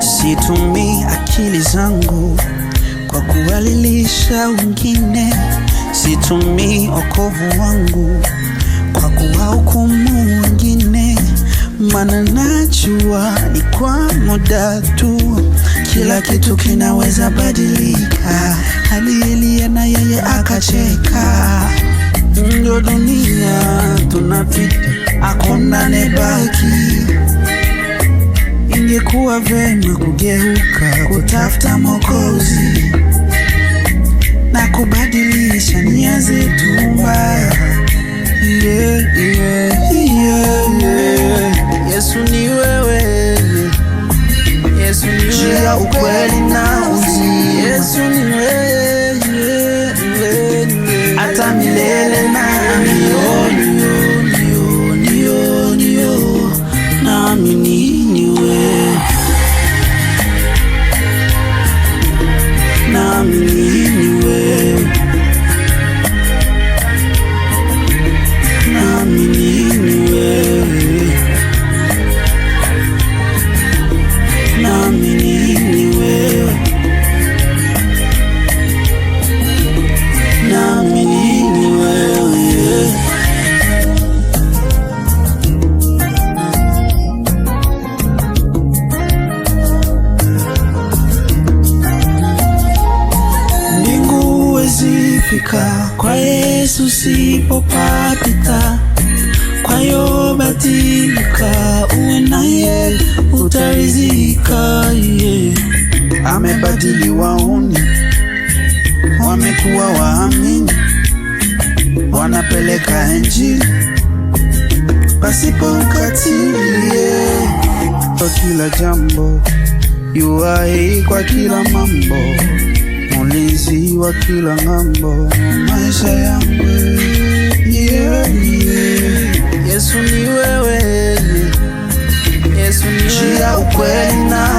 Situmii akili zangu kwa kuwalilisha wengine, situmii wokovu wangu kwa kuwahukumu wengine, maana najua ni kwa muda tu, kila kitu kinaweza badilika. Aliyelia na yeye akacheka, ndio dunia tunapita, hakuna nebaki. Ingekuwa vema kugeuka, kutafuta Mwokozi na kubadilisha nia zetu mbaya. Yeah, yeah, yeah, yeah. Yesu ni wewe, Yesu ni wewe, njia, ukweli na uzima. Yesu ni wewe, hata milele na milele. Naamini ni wewe, naamini ni wewe, naamini ni wewe, naamini ni wewe, naamini ni wewe. Fika kwa Yesu sipopapita, kwa hiyo badilika, uwe naye utarizika. Yeah. Amebadili wauni, wamekuwa waamini, wanapeleka Injili pasipo ukatili. Yeah. Kwa kila jambo, yuai kwa kila mambo, mulinzi wa kila ngambo, maisha yangu. Yeah, yeah. Yesu ni wewe, Yesu ni wewe, njia, ukweli na